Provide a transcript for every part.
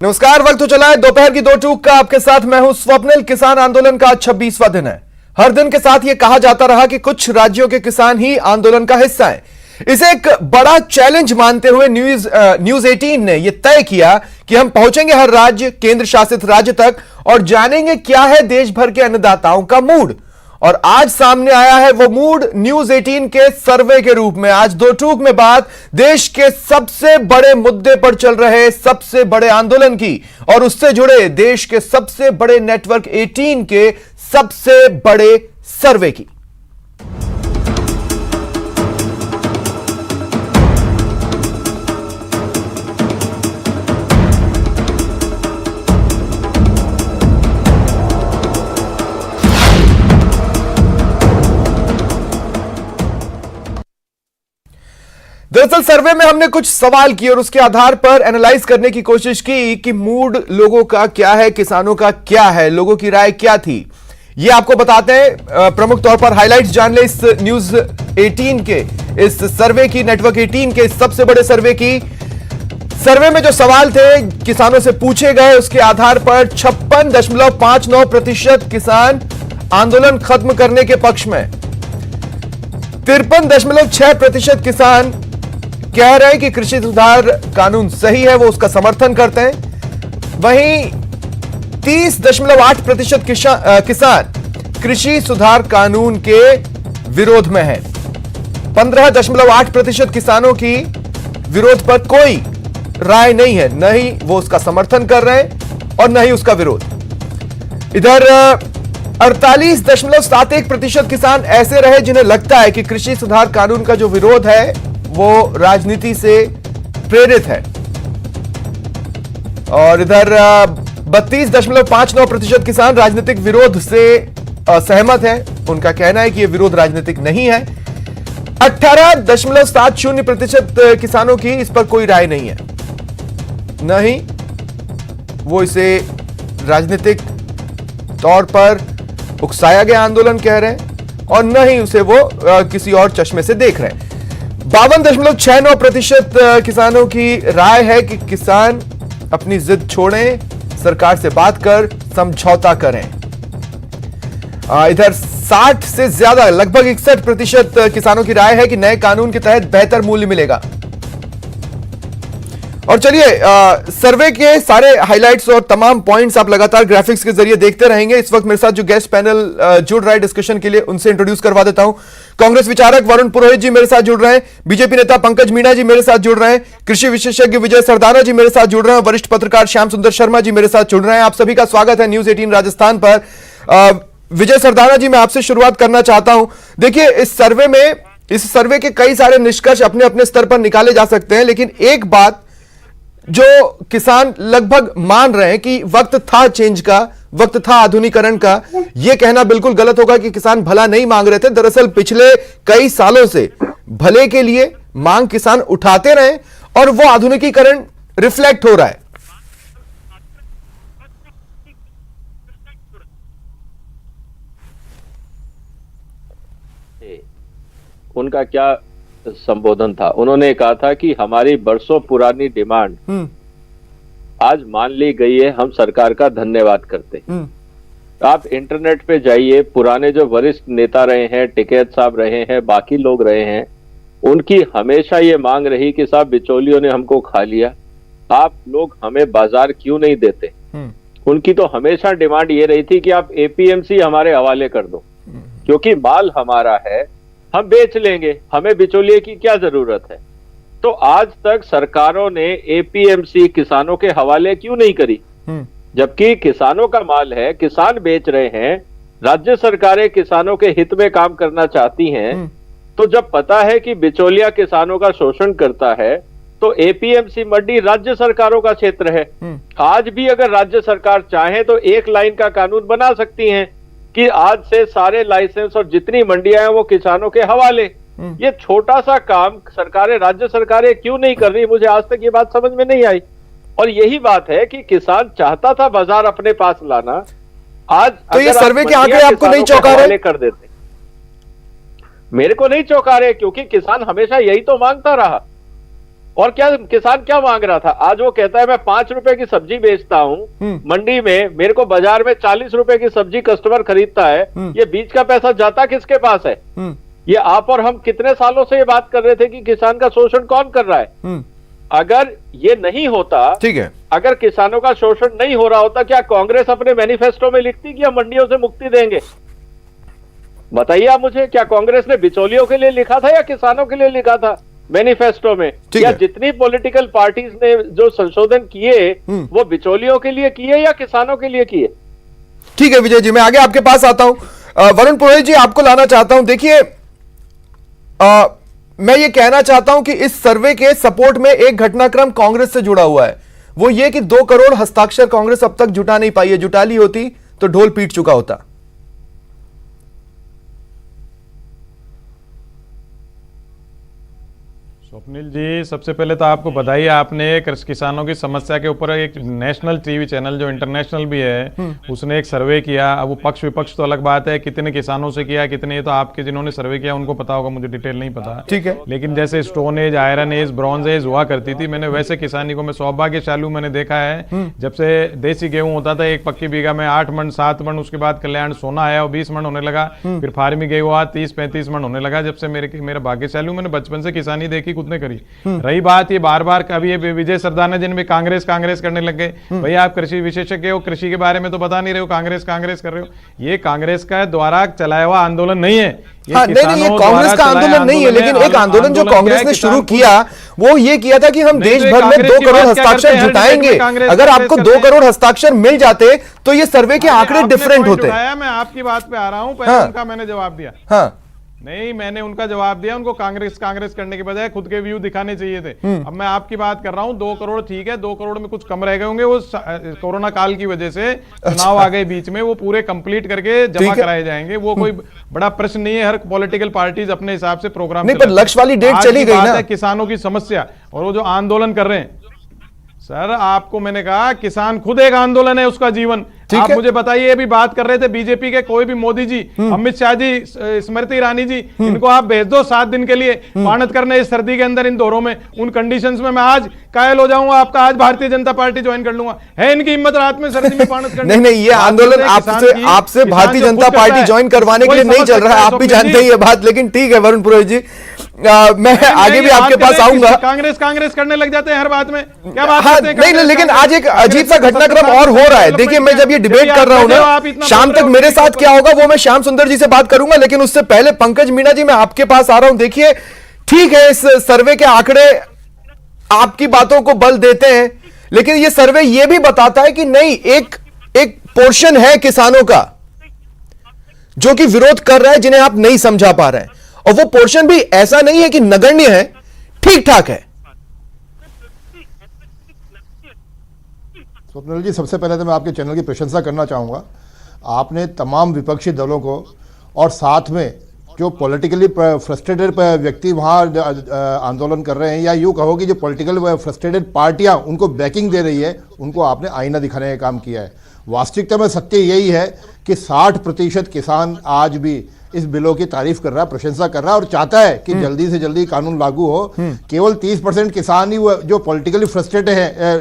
नमस्कार। वक्त तो चला है दोपहर की 2 का। आपके साथ मैं हूं स्वप्निल। किसान आंदोलन का आज 26वां दिन है। हर दिन के साथ यह कहा जाता रहा कि कुछ राज्यों के किसान ही आंदोलन का हिस्सा हैं। इसे एक बड़ा चैलेंज मानते हुए न्यूज 18 ने यह तय किया कि हम पहुंचेंगे हर राज्य, केंद्र शासित राज्य तक और जानेंगे क्या है देश भर के अन्नदाताओं का मूड। और आज सामने आया है वो मूड न्यूज 18 के सर्वे के रूप में। आज 2 में बात देश के सबसे बड़े मुद्दे पर चल रहे सबसे बड़े आंदोलन की और उससे जुड़े देश के सबसे बड़े नेटवर्क 18 के सबसे बड़े सर्वे की। दरअसल सर्वे में हमने कुछ सवाल किए और उसके आधार पर एनालाइज करने की कोशिश की कि मूड लोगों का क्या है, किसानों का क्या है, लोगों की राय क्या थी। ये आपको बताते हैं। प्रमुख तौर पर हाइलाइट्स जान ले इस न्यूज 18 के, इस सर्वे की, नेटवर्क 18 के सबसे बड़े सर्वे की। सर्वे में जो सवाल थे किसानों से पूछे गए उसके आधार पर 56.59% किसान आंदोलन खत्म करने के पक्ष में, 53.6% किसान कह रहे हैं कि कृषि सुधार कानून सही है, वो उसका समर्थन करते हैं। वहीं 30.8% किसान कृषि सुधार कानून के विरोध में है। 15.8% किसानों की विरोध पर कोई राय नहीं है, न ही वो उसका समर्थन कर रहे हैं और न ही उसका विरोध। इधर 48.71% किसान ऐसे रहे जिन्हें लगता है कि कृषि सुधार कानून का जो विरोध है वो राजनीति से प्रेरित है। और इधर 32.59% किसान राजनीतिक विरोध से असहमत है। उनका कहना है कि यह विरोध राजनीतिक नहीं है। 18.70% किसानों की इस पर कोई राय नहीं है, न ही वो इसे राजनीतिक तौर पर उकसाया गया आंदोलन कह रहे हैं और न ही उसे वो किसी और चश्मे से देख रहे हैं। 52.69% किसानों की राय है कि किसान अपनी जिद छोड़ें, सरकार से बात कर समझौता करें। इधर 60 से ज्यादा, लगभग 61% किसानों की राय है कि नए कानून के तहत बेहतर मूल्य मिलेगा। और चलिए सर्वे के सारे हाइलाइट्स और तमाम पॉइंट्स आप लगातार ग्राफिक्स के जरिए देखते रहेंगे। इस वक्त मेरे साथ जो गेस्ट पैनल जुड़ रहा है डिस्कशन के लिए, उनसे इंट्रोड्यूस करवा देता हूं। कांग्रेस विचारक वरुण पुरोहित जी मेरे साथ जुड़ रहे हैं, बीजेपी नेता पंकज मीणा जी मेरे साथ जुड़ रहे हैं, कृषि विशेषज्ञ विजय सरदाना जी मेरे साथ जुड़ रहे हैं, वरिष्ठ पत्रकार श्याम सुंदर शर्मा जी मेरे साथ जुड़ रहे हैं। आप सभी का स्वागत है न्यूज 18 राजस्थान पर। विजय सरदाना जी, मैं आपसे शुरुआत करना चाहता हूं। देखिए, इस सर्वे के कई सारे निष्कर्ष अपने अपने स्तर पर निकाले जा सकते हैं, लेकिन एक बात जो किसान लगभग मान रहे हैं कि वक्त था चेंज का, वक्त था आधुनिकीकरण का। यह कहना बिल्कुल गलत होगा कि किसान भला नहीं मांग रहे थे। दरअसल पिछले कई सालों से भले के लिए मांग किसान उठाते रहे और वो आधुनिकीकरण रिफ्लेक्ट हो रहा है। उनका क्या संबोधन था? उन्होंने कहा था कि हमारी बरसों पुरानी डिमांड आज मान ली गई है, हम सरकार का धन्यवाद करते हैं। आप इंटरनेट पे जाइए, पुराने जो वरिष्ठ नेता रहे हैं, टिकैत साहब रहे हैं, बाकी लोग रहे हैं, उनकी हमेशा ये मांग रही कि साहब बिचौलियों ने हमको खा लिया, आप लोग हमें बाजार क्यों नहीं देते। उनकी तो हमेशा डिमांड ये रही थी कि आप एपीएमसी हमारे हवाले कर दो, क्योंकि माल हमारा है, हम बेच लेंगे, हमें बिचौलिए की क्या जरूरत है। तो आज तक सरकारों ने एपीएमसी किसानों के हवाले क्यों नहीं करी, जबकि किसानों का माल है, किसान बेच रहे हैं, राज्य सरकारें किसानों के हित में काम करना चाहती हैं। तो जब पता है कि बिचौलिया किसानों का शोषण करता है तो एपीएमसी मंडी राज्य सरकारों का क्षेत्र है। आज भी अगर राज्य सरकार चाहे तो एक लाइन का कानून बना सकती हैं कि आज से सारे लाइसेंस और जितनी मंडियां हैं वो किसानों के हवाले। ये छोटा सा काम सरकारें, राज्य सरकारें क्यों नहीं कर रही, मुझे आज तक ये बात समझ में नहीं आई। और यही बात है कि किसान चाहता था बाजार अपने पास लाना, आज तो ये सर्वे के आंकड़े आपको नहीं चौंका रहे? कर देते। मेरे को नहीं चौंका रहे, क्योंकि किसान हमेशा यही तो मांगता रहा। और क्या किसान क्या मांग रहा था? आज वो कहता है मैं 5 रुपए की सब्जी बेचता हूँ मंडी में, मेरे को बाजार में 40 रुपए की सब्जी कस्टमर खरीदता है, ये बीच का पैसा जाता किसके पास है? ये आप और हम कितने सालों से ये बात कर रहे थे कि किसान का शोषण कौन कर रहा है। अगर ये नहीं होता, ठीक है, अगर किसानों का शोषण नहीं हो रहा होता, क्या कांग्रेस अपने मैनिफेस्टो में लिखती कि हम मंडियों से मुक्ति देंगे? बताइए आप मुझे, क्या कांग्रेस ने बिचौलियों के लिए लिखा था या किसानों के लिए लिखा था मैनिफेस्टो में? या जितनी पॉलिटिकल पार्टीज ने जो संशोधन किए वो बिचौलियों के लिए किए या किसानों के लिए किए? ठीक है विजय जी, मैं आगे आपके पास आता हूं। वरुण पुरोहित जी, आपको लाना चाहता हूं। देखिए, मैं ये कहना चाहता हूं कि इस सर्वे के सपोर्ट में एक घटनाक्रम कांग्रेस से जुड़ा हुआ है, वो ये कि 2 करोड़ हस्ताक्षर कांग्रेस अब तक जुटा नहीं पाई है। जुटा ली होती तो ढोल पीट चुका होता। स्वप्निल जी, सबसे पहले तो आपको बधाई, आपने किसानों की समस्या के ऊपर एक नेशनल टीवी चैनल जो इंटरनेशनल भी है उसने एक सर्वे किया। अब वो पक्ष विपक्ष तो अलग बात है, कितने किसानों से किया कितने, ये तो आपके जिन्होंने सर्वे किया उनको पता होगा, मुझे डिटेल नहीं पता। ठीक है, लेकिन जैसे stone age, iron age, bronze age हुआ करती थी, मैंने वैसे किसानी को मैं सौभाग्यशाली मैंने देखा है। जब से देसी गेहूं होता था एक पक्की बीघा में 8 मन 7 मन, उसके बाद कल्याण सोना आया और 20 मन होने लगा, फिर फार्मी गेहूं हुआ 30-35 मन होने लगा। जब से मेरा भाग्यशाली हूं, मैंने बचपन से किसानी देखी, खुद ने करी। रही बात ये बार बार कभी ये विजय सरदाना जिन में कांग्रेस करने लग गए, भैया आप कृषि विशेषज्ञ हो, कृषि के बारे में तो बता नहीं रहे हो, कांग्रेस कर रहे हो। ये कांग्रेस का द्वारा चलाया हुआ आंदोलन नहीं है। हाँ, नहीं, ये कांग्रेस का आंदोलन नहीं है, लेकिन एक आंदोलन जो कांग्रेस ने शुरू किया वो ये किया था कि हम देश भर में 2 करोड़ हस्ताक्षर जुटाएंगे। अगर आपको 2 करोड़ हस्ताक्षर मिल जाते तो ये सर्वे के आंकड़े डिफरेंट होते। मैं आपकी बात पे आ रहा हूं, पहले उनका मैंने जवाब दिया। हाँ, नहीं, मैंने उनका जवाब दिया, उनको कांग्रेस करने के बजाय खुद के व्यू दिखाने चाहिए थे। अब मैं आपकी बात कर रहा हूं, 2 करोड़ ठीक है, 2 करोड़ में कुछ कम रह गए होंगे, वो कोरोना काल की वजह से चुनाव आ गए बीच में, वो पूरे कंप्लीट करके जमा कराए जाएंगे। वो कोई बड़ा प्रश्न नहीं है, हर पॉलिटिकल पार्टीज अपने हिसाब से प्रोग्राम नहीं, पर लक्ष्य वाली डेट चली गई ना। किसानों की समस्या और वो जो आंदोलन कर रहे हैं, सर आपको मैंने कहा किसान खुद एक आंदोलन है, उसका जीवन। आप मुझे बताइए, भी बात कर रहे थे बीजेपी के कोई भी, मोदी जी, अमित शाह जी, स्मृति ईरानी जी, इनको आप भेज दो 7 दिन के लिए पानत करने इस सर्दी के अंदर, इन दौरों में, उन कंडीशंस में मैं आज कायल हो जाऊंगा, आपका आज भारतीय जनता पार्टी ज्वाइन कर लूंगा। है इनकी हिम्मत रात में सर्दी में पानत करने? नहीं, ये आंदोलन आपसे भारतीय जनता पार्टी ज्वाइन करवाने के लिए नहीं चल रहा है, आप भी जानते हैं ये बात। लेकिन ठीक है वरुण पुरोहित जी, मैं आगे भी आपके पास आऊंगा। कांग्रेस करने लग जाते हैं हर बात में, क्या बात करते हैं? नहीं, लेकिन आज एक अजीब सा घटनाक्रम और हो रहा है। देखिए, मैं जब ये डिबेट कर रहा हूं ना, शाम तक मेरे साथ क्या होगा वो मैं श्याम सुंदर जी से बात करूंगा, लेकिन उससे पहले पंकज मीणा जी, मैं आपके पास आ रहा हूं। देखिए, ठीक है, इस सर्वे के आंकड़े आपकी बातों को बल देते हैं, लेकिन ये सर्वे ये भी बताता है कि नहीं, एक पोर्शन है किसानों का जो कि विरोध कर रहा है, जिन्हें आप नहीं समझा पा रहे हैं, और वो पोर्शन भी ऐसा नहीं है कि नगण्य है, ठीक ठाक है। स्वप्निल जी, सबसे पहले तो मैं आपके चैनल की प्रशंसा करना चाहूँगा। आपने तमाम विपक्षी दलों को और साथ में जो पॉलिटिकली फ्रस्ट्रेटेड व्यक्ति वहाँ आंदोलन कर रहे हैं, या यूँ कहो कि जो पॉलिटिकल फ्रस्ट्रेटेड पार्टियाँ उनको बैकिंग दे रही है, उनको आपने आईना दिखाने का काम किया है। वास्तविकता में सत्य यही है कि 60% किसान आज भी इस बिलों की तारीफ कर रहा है, प्रशंसा कर रहा है और चाहता है कि जल्दी से जल्दी कानून लागू हो। केवल 30% किसान ही जो पॉलिटिकली फ्रस्ट्रेटेड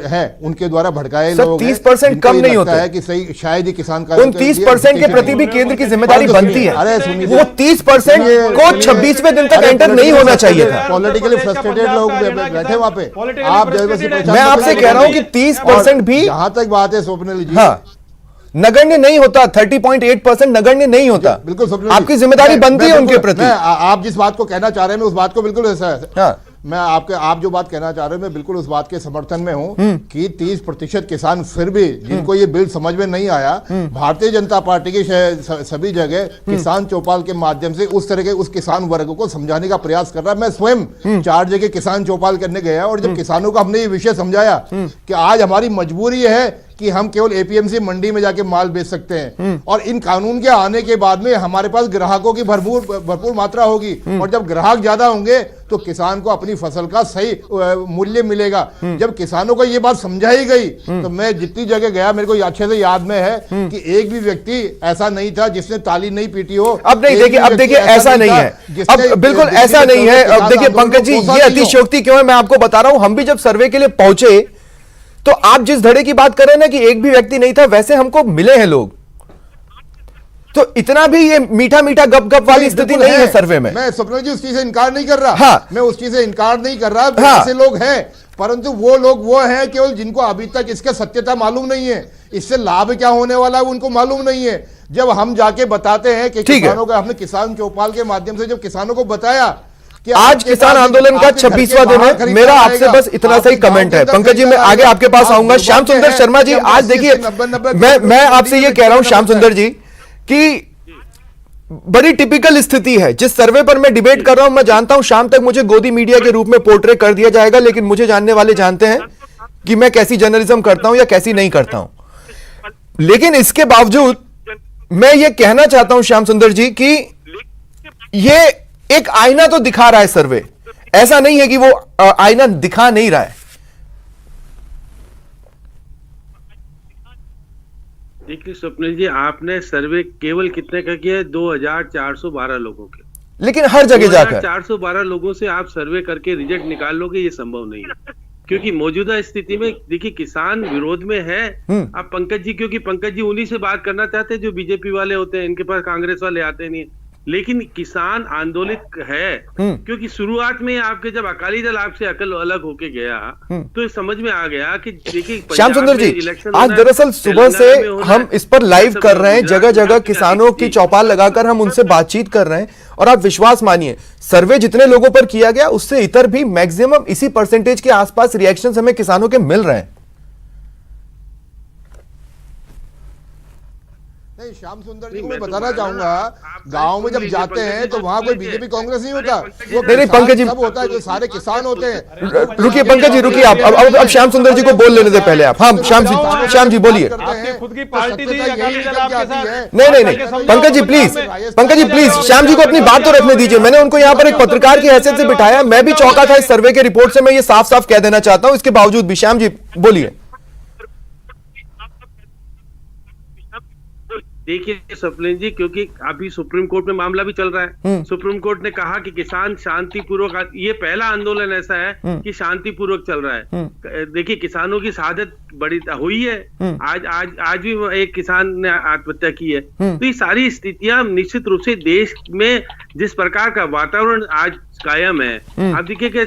है उनके द्वारा भड़काए लोग 30% कम नहीं होता है कि सही शायद ही किसान का उन 30% के प्रति भी केंद्र की जिम्मेदारी बनती है। अरे सुनिए, वो 30% को 26वें दिन तक एंटर नहीं होना चाहिए था। पॉलिटिकली फ्रस्ट्रेटेड लोग बैठे वहां पे, आप मैं आपसे कह रहा हूं कि 30% भी, जहां तक बात है स्वप्निल जी, हाँ, नगण्य नहीं होता। 30.8% नगण्य नहीं होता। बिल्कुल, आपकी जिम्मेदारी बनती है उनके प्रति। आप जिस बात को कहना चाह रहे हैं मैं उस बात को बिल्कुल ऐसा है। हाँ। मैं आप जो बात कहना चाह रहे हैं मैं बिल्कुल उस बात के समर्थन में हूं कि 30% किसान फिर भी जिनको ये बिल समझ में नहीं आया, भारतीय जनता पार्टी की सभी जगह किसान चौपाल के माध्यम से उस तरह के उस किसान वर्ग को समझाने का प्रयास कर रहा है। मैं स्वयं 4 जगह किसान चौपाल करने गया और जब किसानों को हमने ये विषय समझाया कि आज हमारी मजबूरी है कि हम केवल एपीएमसी मंडी में जाके माल बेच सकते हैं, और इन कानून के आने के बाद में हमारे पास ग्राहकों की भरपूर मात्रा होगी, और जब ग्राहक ज्यादा होंगे तो किसान को अपनी फसल का सही मूल्य मिलेगा। जब किसानों को ये बात समझाई गई तो मैं जितनी जगह गया मेरे को अच्छे से याद में है कि एक भी व्यक्ति ऐसा नहीं था जिसने ताली नहीं पीटी हो। अब नहीं देखिए, अब देखिए ऐसा नहीं है, अब बिल्कुल ऐसा नहीं है। अब देखिए पंकज जी, ये अतिशयोक्ति क्यों है मैं आपको बता रहा हूं। हम भी जब सर्वे के लिए पहुंचे तो आप जिस धड़े की बात कर रहे हैं ना कि एक भी व्यक्ति नहीं था, वैसे हमको मिले हैं लोग। तो इतना भी ये मीठा मीठा गप गप वाली स्थिति नहीं है सर्वे में। मैं स्वप्न जी उस चीज से इनकार नहीं कर रहा। हाँ, मैं उस चीज से इनकार नहीं कर रहा। हाँ, ऐसे लोग हैं, परंतु वो लोग वो हैं केवल जिनको अभी तक इसका सत्यता मालूम नहीं है, इससे लाभ क्या होने वाला है उनको मालूम नहीं है। जब हम जाके बताते हैं कि किसानों का, हमने किसान चौपाल के माध्यम से जब किसानों को बताया कि आज किसान आंदोलन का 26वां दिन है, मेरा आपसे बस इतना सा ही कमेंट है। पंकज जी मैं आगे आपके पास आऊंगा। श्याम सुंदर शर्मा जी, आज देखिए मैं आपसे ये कह रहा हूं श्याम सुंदर जी कि बड़ी टिपिकल स्थिति है। जिस सर्वे पर मैं डिबेट कर रहा हूं, मैं जानता हूं शाम तक मुझे गोदी मीडिया के रूप में पोर्ट्रे कर दिया जाएगा, लेकिन मुझे जानने वाले जानते हैं कि मैं कैसी जर्नलिज्म करता हूं या कैसी नहीं करता हूं। लेकिन इसके बावजूद मैं ये कहना चाहता हूं श्याम सुंदर जी कि ये एक आईना तो दिखा रहा है सर्वे, ऐसा नहीं है कि वो आईना दिखा नहीं रहा है। देखिए स्वप्निल जी, आपने सर्वे केवल कितने का किया है? 2412 लोगों के, लेकिन हर जगह जाकर 412 लोगों से आप सर्वे करके रिजल्ट निकाल लोगे, ये संभव नहीं है। क्योंकि मौजूदा स्थिति में देखिए किसान विरोध में है। अब पंकज जी, क्योंकि पंकज जी उन्हीं से बात करना चाहते हैं जो बीजेपी वाले होते हैं, इनके पास कांग्रेस वाले आते नहीं है। लेकिन किसान आंदोलित है, क्योंकि शुरुआत में आपके जब अकाली दल आपसे अलग होके गया तो ये समझ में आ गया कि देखिए श्याम सुंदर जी, आज दरअसल सुबह से हम इस पर लाइव कर रहे हैं, जगह जगह किसानों की चौपाल लगाकर हम उनसे बातचीत कर रहे हैं। और आप विश्वास मानिए, सर्वे जितने लोगों पर किया गया उससे इतर भी मैक्सिमम इसी परसेंटेज के आसपास रिएक्शंस हमें किसानों के मिल रहे हैं। नहीं, श्याम सुंदर जी को मैं बताना चाहूंगा, गांव में जब जाते हैं तो वहां कोई बीजेपी कांग्रेस नहीं होता, वो नहीं पंकज जी सब होता है, जो सारे किसान होते हैं। रुकिए पंकज जी, रुकिए आप अब श्याम सुंदर जी को बोल लेने दे पहले आप। हाँ श्याम जी बोलिए। खुद की पार्टी थी, अकाली दल आपके साथ। नहीं पंकज जी प्लीज श्याम जी को अपनी बात तो रखने दीजिए। मैंने उनको यहाँ पर एक पत्रकार की हैसियत से बिठाया, मैं भी चौंका था इस सर्वे के रिपोर्ट से, मैं ये साफ साफ कह देना चाहता हूं। इसके बावजूद भी श्याम जी बोलिए। देखिए स्वप्निल जी, क्योंकि अभी सुप्रीम कोर्ट में मामला भी चल रहा है। सुप्रीम कोर्ट ने कहा कि किसान शांतिपूर्वक, ये पहला आंदोलन ऐसा है कि शांतिपूर्वक चल रहा है। देखिए किसानों की शहादत बड़ी हुई है, आज भी एक किसान ने आत्महत्या की है। तो ये सारी स्थितियां निश्चित रूप से देश में जिस प्रकार का वातावरण आज कायम है, आप देखिए कि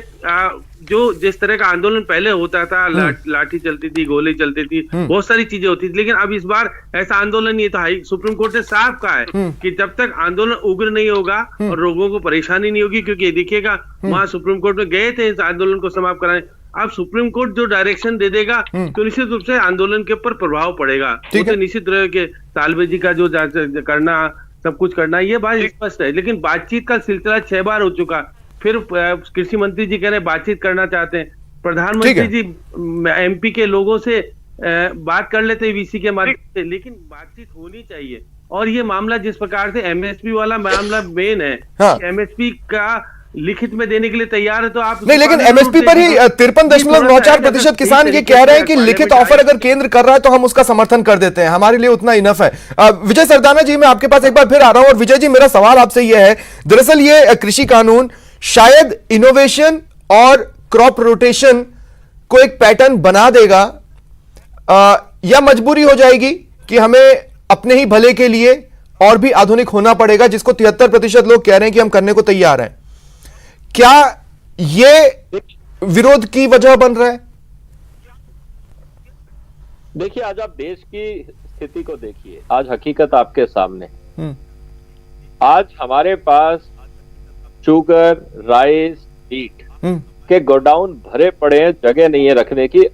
जो जिस तरह का आंदोलन पहले होता था, लाठी चलती थी, गोली चलती थी, बहुत सारी चीजें होती थी, लेकिन अब इस बार ऐसा आंदोलन नहीं था। सुप्रीम कोर्ट ने साफ कहा है कि जब तक आंदोलन उग्र नहीं होगा और लोगों को परेशानी नहीं होगी, क्योंकि देखिएगा वहां सुप्रीम कोर्ट में गए थे इस आंदोलन को समाप्त कराने। अब सुप्रीम कोर्ट जो डायरेक्शन दे देगा तो निश्चित रूप से आंदोलन के ऊपर प्रभाव पड़ेगा। तो निश्चित रहे कि तालबे जी का जो करना, सब कुछ करना, ये बात स्पष्ट है। लेकिन बातचीत का सिलसिला 6 बार हो चुका। फिर कृषि मंत्री जी कह रहे बातचीत करना चाहते हैं, प्रधानमंत्री जी एमपी के लोगों से बात कर लेते हैं वीसी के माध्यम से, लेकिन बातचीत होनी चाहिए। और ये मामला जिस प्रकार से एमएसपी वाला मामला मेन है, एमएसपी का लिखित में देने के लिए तैयार है तो आप नहीं, लेकिन एमएसपी पर ही 53.94% किसान ये कह रहे हैं कि लिखित ऑफर अगर केंद्र कर रहा है तो हम उसका समर्थन कर देते हैं, हमारे लिए उतना इनफ है। विजय सरदाना जी, मैं आपके पास एक बार फिर आ रहा हूं। और विजय जी, मेरा सवाल आपसे यह है, दरअसल ये कृषि कानून शायद इनोवेशन और क्रॉप रोटेशन को एक पैटर्न बना देगा, या मजबूरी हो जाएगी कि हमें अपने ही भले के लिए और भी आधुनिक होना पड़ेगा, जिसको 73% लोग कह रहे हैं कि हम करने को तैयार हैं। क्या ये विरोध की वजह बन रहा है? देखिए, आज आप देश की स्थिति को देखिए, आज हकीकत आपके सामने। आज हमारे पास शुगर, राइस, व्हीट के गोडाउन भरे पड़े हैं, जगह नहीं है रखने की।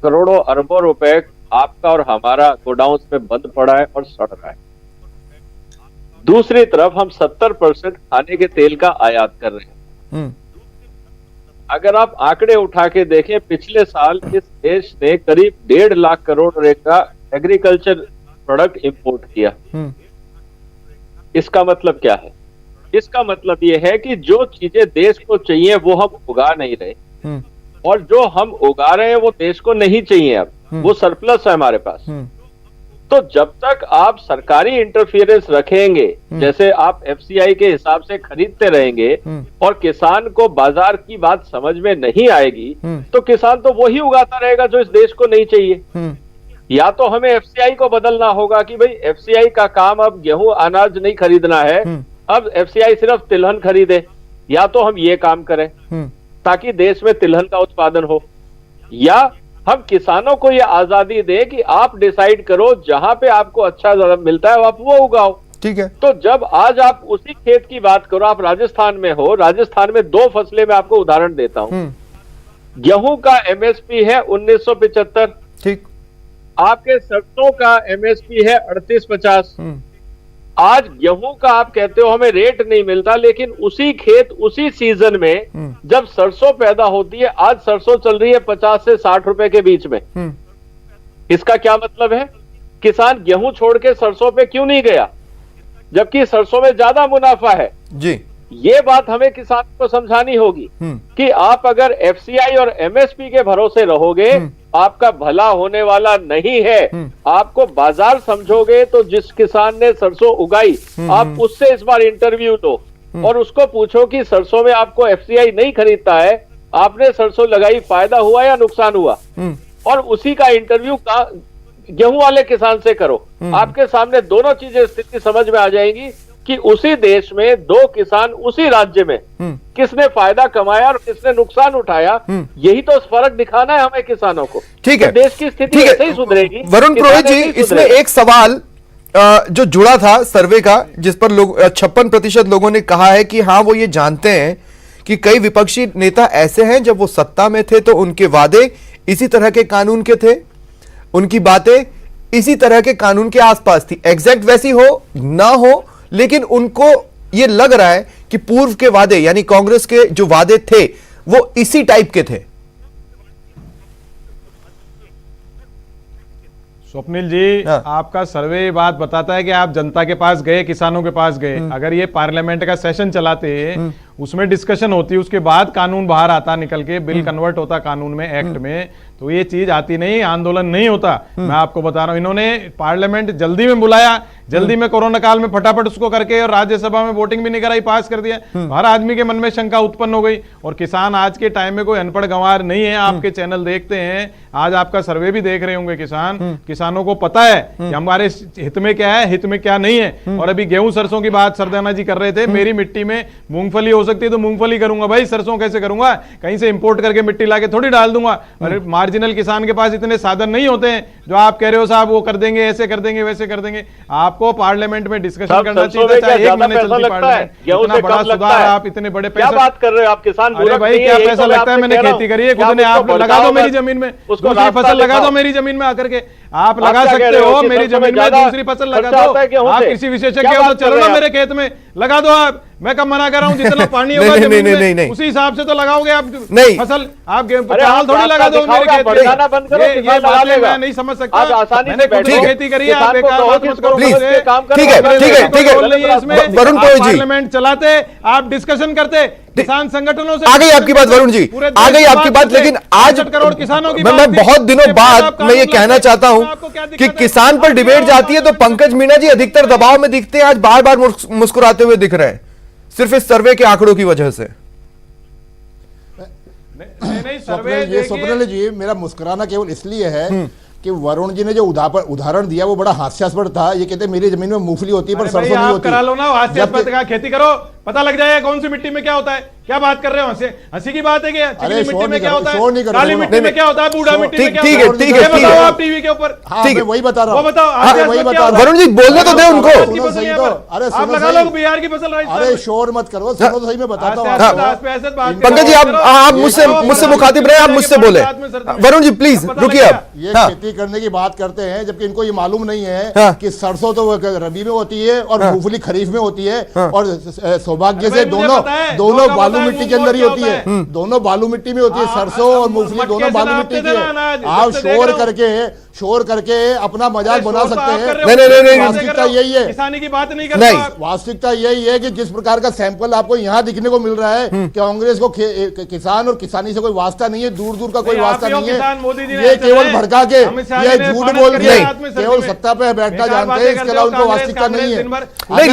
करोड़ों अरबों रुपए आपका और हमारा गोडाउन में बंद पड़ा है और सड़ रहा है। दूसरी तरफ हम 70% खाने के तेल का आयात कर रहे हैं। अगर आप आंकड़े उठा के देखें, पिछले साल इस देश ने करीब 1.5 लाख करोड़ रुपए का एग्रीकल्चर प्रोडक्ट इंपोर्ट किया। इसका मतलब क्या है? इसका मतलब ये है कि जो चीजें देश को चाहिए वो हम उगा नहीं रहे, और जो हम उगा रहे हैं वो देश को नहीं चाहिए, अब वो सरप्लस है हमारे पास। तो जब तक आप सरकारी इंटरफियरेंस रखेंगे, जैसे आप एफसीआई के हिसाब से खरीदते रहेंगे और किसान को बाजार की बात समझ में नहीं आएगी, तो किसान तो वही उगाता रहेगा जो इस देश को नहीं चाहिए। या तो हमें एफसीआई को बदलना होगा कि भाई एफसीआई का काम अब गेहूं अनाज नहीं खरीदना है, अब एफसीआई सिर्फ तिलहन खरीदे, या तो हम ये काम करें ताकि देश में तिलहन का उत्पादन हो, या हम किसानों को ये आजादी दें कि आप डिसाइड करो जहां पे आपको अच्छा मिलता है आप वो उगाओ। ठीक है। तो जब आज आप उसी खेत की बात करो, आप राजस्थान में हो, राजस्थान में 2 फसलें मैं आपको उदाहरण देता हूं। गेहूं का एमएसपी है 1975, ठीक। आपके सरसों का एमएसपी है 3850। आज गेहूं का आप कहते हो हमें रेट नहीं मिलता, लेकिन उसी खेत उसी सीजन में जब सरसों पैदा होती है, आज सरसों चल रही है 50 से 60 रुपए के बीच में। इसका क्या मतलब है? किसान गेहूं छोड़ के सरसों पे क्यों नहीं गया, जबकि सरसों में ज्यादा मुनाफा है जी। ये बात हमें किसान को समझानी होगी कि आप अगर एफसीआई और एमएसपी के भरोसे रहोगे, आपका भला होने वाला नहीं है। आपको बाजार समझोगे तो जिस किसान ने सरसों उगाई, आप उससे इस बार इंटरव्यू लो और उसको पूछो कि सरसों में आपको एफसीआई नहीं खरीदता है, आपने सरसों लगाई, फायदा हुआ या नुकसान हुआ, और उसी का इंटरव्यू का गेहूं वाले किसान से करो। आपके सामने दोनों चीजें स्थिति समझ में आ जाएंगी कि उसी देश में 2 किसान उसी राज्य में किसने फायदा कमाया और किसने नुकसान उठाया, यही तो फर्क दिखाना है हमें किसानों को। ठीक है, तो देश की स्थिति ऐसे ही सुधरेगी। वरुण पुरोहित जी, इसमें एक सवाल जो जुड़ा था सर्वे का, जिस पर लोग 56% लोगों ने कहा है कि हाँ वो ये जानते हैं कि कई विपक्षी नेता ऐसे हैं जब वो सत्ता में थे तो उनके वादे इसी तरह के कानून के थे, उनकी बातें इसी तरह के कानून के आसपास थी, एग्जैक्ट वैसी हो ना हो, लेकिन उनको ये लग रहा है कि पूर्व के वादे यानी कांग्रेस के जो वादे थे वो इसी टाइप के थे। स्वप्निल जी, आपका सर्वे ये बात बताता है कि आप जनता के पास गए, किसानों के पास गए। अगर ये पार्लियामेंट का सेशन चलाते, उसमें डिस्कशन होती, उसके बाद कानून बाहर आता, निकल के बिल कन्वर्ट होता कानून में, एक्ट में, तो ये चीज आती नहीं, आंदोलन नहीं होता। मैं आपको बता रहा हूं, इन्होंने पार्लियामेंट जल्दी में बुलाया, जल्दी में कोरोना काल में फटाफट उसको करके और राज्यसभा में वोटिंग भी नहीं कराई, पास कर दिया। हर आदमी के मन में शंका उत्पन्न हो गई। और किसान आज के टाइम में कोई अनपढ़ गंवार नहीं है। आपके चैनल देखते हैं, आज आपका सर्वे भी देख रहे होंगे किसान, किसानों को पता है कि हमारे हित में क्या है, हित में क्या नहीं है। और अभी गेहूं सरसों की बात सरदाना जी कर रहे थे, मेरी मिट्टी में मूंगफली हो सकती है तो मूंगफली करूंगा भाई, सरसों कैसे करूंगा? कहीं से इंपोर्ट करके मिट्टी लाके थोड़ी डाल दूंगा। अरे मार्जिनल किसान के पास इतने साधन नहीं होते हैं जो आप कह रहे हो साहब वो कर देंगे, ऐसे कर देंगे, वैसे कर देंगे। आपको पार्लियामेंट में डिस्कशन करना चाहिए था। 1 महीने चलती पार्लियामेंट, इतना बड़ा सुधार, आप इतने बड़े पैसे, क्या बात कर रहे हो आप? किसान अरे भाई क्या पैसा लगता है? मैंने खेती करी है खुद ने, आप लगा दो मेरी जमीन में, दूसरी फसल लगा दो मेरी जमीन में आकर के, आप लगा सकते हो मेरी जमीन में दूसरी फसल लगा दो। आप किसी विशेषज्ञ हो तो चलो ना मेरे खेत में लगा दो। आप, मैं कब मना कर रहा हूँ? जितना पानी होगा जमीन में उसी हिसाब से तो लगाओगे आप फसल। आप चावल थोड़ी लगा दो मेरे खेत में, ये बात मैं नहीं समझ सकता। मैंने खुद खेती करी है, आप बेकार बात मत करो। ठीक है इसमें वरुण पुरोहित जी, पार्लियामेंट चलाते, आप डिस्कशन करते, किसान संगठनों से आ गई आपकी बात वरुण जी, आ गई आपकी बात। लेकिन आज 65 करोड़ किसानों की मैं बहुत दिनों बाद मैं ये कहना चाहता हूं कि किसान पर डिबेट जाती है तो पंकज मीणा जी अधिकतर दबाव में दिखते हैं, आज बार बार मुस्कुराते हुए दिख रहे हैं, सिर्फ इस सर्वे के आंकड़ों की वजह से। नहीं सर्वे स्वप्निल जी, मेरा मुस्कुराना केवल इसलिए है कि वरुण जी ने जो उदाहरण दिया वो बड़ा हास्यास्पद था। ये कहते मेरी जमीन में मूंगफली होती है पर सरसों नहीं होती। करा लो ना हास्यास्पद का, खेती करो, पता लग जाएगा कौन सी मिट्टी में क्या होता है। क्या बात कर रहे हो? हंसी की बात है कि चिकनी मिट्टी में क्या होता है, काली मिट्टी में क्या होता है, बूढ़ा मिट्टी में क्या होता है? ठीक है, बताओ आप टीवी के ऊपर। ठीक है, वही बता रहा हूँ, वो बताओ। वरुण जी बोलने तो दे उनको। अरे आप लगा लो बिहार की फसल। अरे शोर मत करो, सुनो तो सही में बताता हूँ। पंकज जी आप मुझसे मुखातिब रहे, आप मुझसे बोले। वरुण जी प्लीज रुकिए। आप ये खेती करने की बात करते हैं जबकि इनको ये मालूम नहीं है कि सरसों तो रबी में होती है और मूंगफली खरीफ में होती है। और सौभाग्य से दोनों बालू मिट्टी के अंदर ही होती है, दोनों बालू मिट्टी में होती है, सरसों और मूंगफली दोनों बालू मिट्टी की है। आप शोर करके अपना मजाक बना सकते हैं। नहीं, वास्तविकता यही है, किसानी की बात नहीं नहीं। करते। वास्तविकता यही है कि जिस प्रकार का सैंपल आपको यहाँ दिखने को मिल रहा है कि कांग्रेस को किसान और किसानी से कोई वास्ता नहीं है, दूर दूर का कोई वास्ता नहीं है। ये केवल भड़का के, ये झूठ बोल के केवल सत्ता पे बैठना जानते हैं, इसके अलावा उनको वास्तविकता नहीं है। नहीं,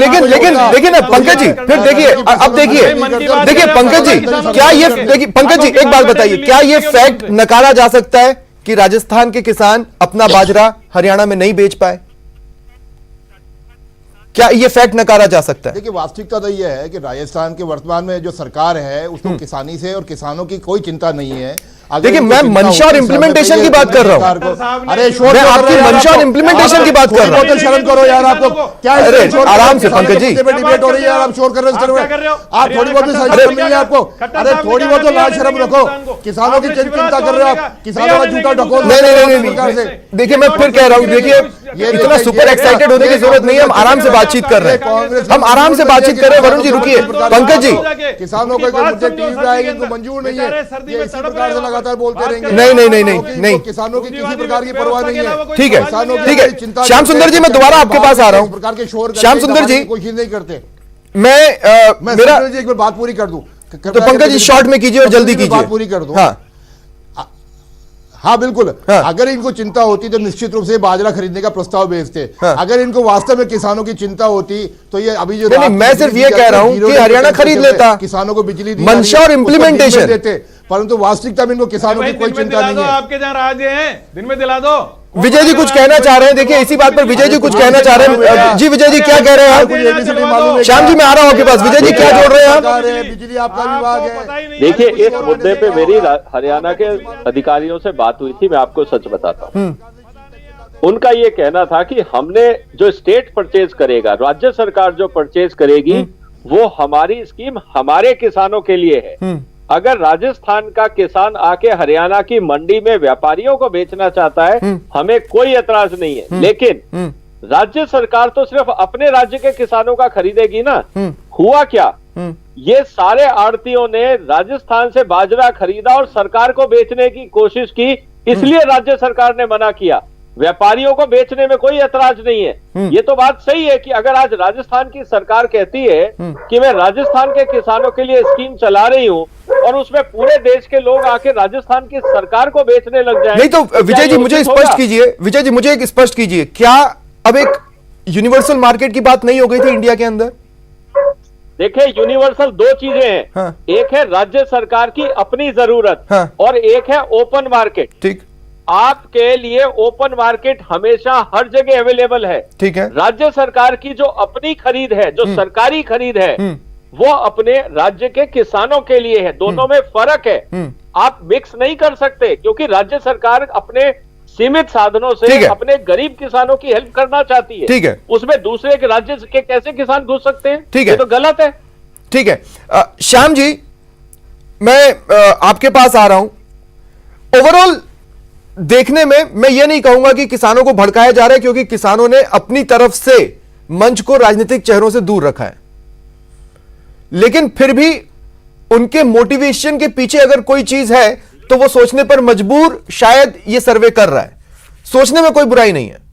लेकिन पंकज जी फिर देखिए, अब देखिए पंकज जी, क्या ये देखिए पंकज जी एक बात बताइए, क्या ये फैक्ट नकारा जा सकता है कि राजस्थान के किसान अपना बाजरा हरियाणा में नहीं बेच पाए? क्या ये फैक्ट नकारा जा सकता है? देखिए वास्तविकता तो यह है कि राजस्थान के वर्तमान में जो सरकार है उसको किसानी से और किसानों की कोई चिंता नहीं है। देखिए मैं मंशा और इंप्लीमेंटेशन की बात कर रहा हूं। अरे मैं आपकी मंशा और इंप्लीमेंटेशन की बात कर रहा हूं। शर्म करो यार, आपको क्या अरे आराम से पंकज जी, डिबेट हो रही है, आप शोर कर रहे हो। आप थोड़ी बहुत शर्म नहीं है आपको? अरे थोड़ी बहुत तो लाज शर्म रखो। किसानों की चिंता कर रहे हो आप, किसानों का झूठा ढकोल। नहीं, देखिए मैं फिर कह रहा हूं, देखिए इतना सुपर एक्साइटेड होने की जरूरत नहीं है, हम आराम से बातचीत कर रहे हैं, हम आराम से बातचीत कर रहे हैं। वरुण जी रुकिए, पंकज जी किसानों को मुद्दे टीवी पे आएगी तो मंजूर नहीं है, ये इसी प्रकार से लगातार बोलते रहेंगे। नहीं, किसानों की किसी प्रकार की परवाह नहीं है। ठीक है। श्याम सुंदर जी मैं दोबारा आपके पास आ रहा हूं। प्रकार के शोर श्याम सुंदर जी कोशिश नहीं करते। मैं मेरा एक बार बात पूरी कर दूं तो पंकज जी शॉर्ट में कीजिए और जल्दी कीजिए, बात पूरी कर दूं। हाँ बिल्कुल। अगर इनको चिंता होती तो निश्चित रूप से बाजरा खरीदने का प्रस्ताव भेजते। अगर इनको वास्तव में किसानों की चिंता होती तो ये अभी जो नहीं, मैं सिर्फ ये कह रहा हूं कि हरियाणा खरीद लेता, किसानों को बिजली मंशा और इंप्लीमेंटेशन देते, परंतु वास्तविकता में इनको किसानों की कोई चिंता नहीं है। आपके जहां राज्य हैं, दिन में दिला दो। विजय जी कुछ कहना चाह रहे हैं, देखिए इसी बात पर विजय जी कुछ कहना चाह रहे हैं। जी विजय जी क्या कह रहे हैं आप? श्याम जी मैं आ रहा हूं आपके पास। विजय जी क्या जोड़ रहे हैं आप? बिजली आपका विभाग है। देखिए इस मुद्दे पे मेरी हरियाणा के अधिकारियों से बात हुई थी, मैं आपको सच बताता हूँ। उनका ये कहना था कि हमने जो स्टेट परचेज करेगा, राज्य सरकार जो परचेज करेगी वो हमारी स्कीम हमारे किसानों के लिए है। अगर राजस्थान का किसान आके हरियाणा की मंडी में व्यापारियों को बेचना चाहता है, हमें कोई एतराज नहीं है, लेकिन राज्य सरकार तो सिर्फ अपने राज्य के किसानों का खरीदेगी ना। हुआ क्या, ये सारे आड़तियों ने राजस्थान से बाजरा खरीदा और सरकार को बेचने की कोशिश की, इसलिए राज्य सरकार ने मना किया। व्यापारियों को बेचने में कोई एतराज नहीं है। ये तो बात सही है कि अगर आज राजस्थान की सरकार कहती है कि मैं राजस्थान के किसानों के लिए स्कीम चला रही हूं और उसमें पूरे देश के लोग आके राजस्थान की सरकार को बेचने लग जाए, नहीं तो विजय जी मुझे स्पष्ट कीजिए, विजय जी मुझे एक स्पष्ट कीजिए, क्या अब एक यूनिवर्सल मार्केट की बात नहीं हो गई थी इंडिया के अंदर? देखिए यूनिवर्सल दो चीजें हैं। हाँ। एक है राज्य सरकार की अपनी जरूरत, हाँ। और एक है ओपन मार्केट। ठीक, आपके लिए ओपन मार्केट हमेशा हर जगह अवेलेबल है। ठीक है। राज्य सरकार की जो अपनी खरीद है, जो सरकारी खरीद है, वो अपने राज्य के किसानों के लिए है। दोनों में फर्क है, आप मिक्स नहीं कर सकते, क्योंकि राज्य सरकार अपने सीमित साधनों से अपने गरीब किसानों की हेल्प करना चाहती है। ठीक है। उसमें दूसरे के राज्य के कैसे किसान घुस सकते हैं? ठीक है, ये तो गलत है। ठीक है। श्याम जी मैं आपके पास आ रहा हूं। ओवरऑल देखने में मैं ये नहीं कहूंगा कि किसानों को भड़काया जा रहा है, क्योंकि किसानों ने अपनी तरफ से मंच को राजनीतिक चेहरों से दूर रखा है, लेकिन फिर भी उनके मोटिवेशन के पीछे अगर कोई चीज है तो वो सोचने पर मजबूर शायद ये सर्वे कर रहा है। सोचने में कोई बुराई नहीं है।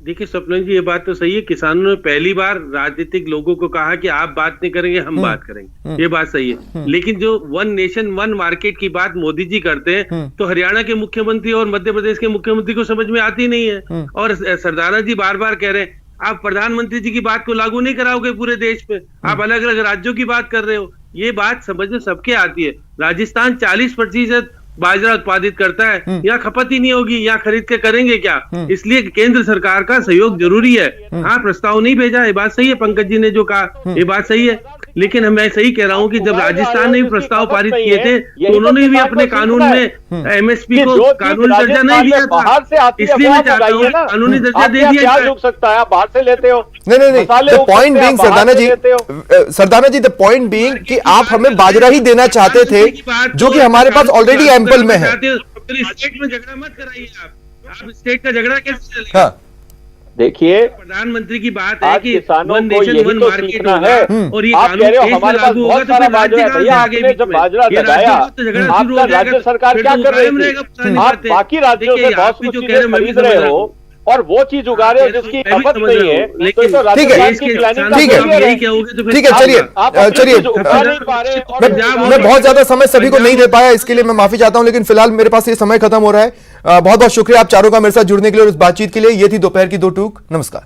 देखिए स्वप्न जी, ये बात तो सही है, किसानों ने पहली बार राजनीतिक लोगों को कहा कि आप बात नहीं करेंगे, हम बात करेंगे, ये बात सही है। लेकिन जो वन नेशन वन मार्केट की बात मोदी जी करते हैं तो हरियाणा के मुख्यमंत्री और मध्य प्रदेश के मुख्यमंत्री को समझ में आती नहीं है। और सरदारा जी बार बार कह रहे हैं आप प्रधानमंत्री जी की बात को लागू नहीं कराओगे पूरे देश पे, आप अलग अलग राज्यों की बात कर रहे हो। ये बात समझ में सबके आती है। राजस्थान 40% बाजरा उत्पादित करता है, यहाँ खपत ही नहीं होगी, यहाँ खरीद के करेंगे क्या? इसलिए केंद्र सरकार का सहयोग जरूरी है। हाँ, प्रस्ताव नहीं भेजा, ये बात सही है, पंकज जी ने जो कहा ये बात सही है, लेकिन मैं सही कह रहा हूँ कि जब राजस्थान ने भी प्रस्ताव पारित किए थे तो उन्होंने भी अपने कानून में एमएसपी को कानूनी दर्जा नहीं दिया था, इसलिए मैं चाहता हूँ कानूनी दर्जा दे दिया जाए। सकता है आप बाहर से लेते हो। नहीं, the point being Sardana ji the point being कि आप हमें बाजरा ही देना चाहते थे जो कि हमारे पास ऑलरेडी एम्पल में है। स्टेट में झगड़ा मत कराइए आप स्टेट का झगड़ा कैसे चलेगा? हाँ देखिए, प्रधानमंत्री की बात है आज कि किसानों वन को नेशन यही वन तो मार्केट सीखना होगा है। और ये आप कानून कह रहे हो देश में हमारे पास लागू होगा बहुत तो सारा फिर बाजरा है, राज्य भैया कहाँ आपने से जब बाजरा ये लगाया, राज्यों से झगड़ा शुरू आपका हो जाएगा, राज्य सरकार फिर क्या तो कर रही कायम रहेगा थी? पुरानी आप बातें। बाकी राज्यों देखिए, से बहुत आप भी कुछ जो कह चीजें रहे हो मैं भी खरीद रहे समझ रहा हो हूँ। और वो चीज उगा रहे हो जिसकी मैं भी खपत समझ नहीं रहा है, हूँ, लेकिन तो ठीक है, राजस्थान की प्लानिंग ठीक है, का आप यही कहोगे तो फिर ठीक है, क्या चलिए, होगा? आप अपने चलिए, कुछ उगा नहीं पा रहे और मैं बहुत ज्यादा समय सभी को नहीं दे पाया, इसके लिए मैं माफी चाहता हूं, लेकिन फिलहाल मेरे पास ये समय खत्म हो रहा है। बहुत बहुत शुक्रिया आप चारों का मेरे साथ जुड़ने के लिए और इस बातचीत के लिए। ये थी दोपहर की दो टूक। नमस्कार।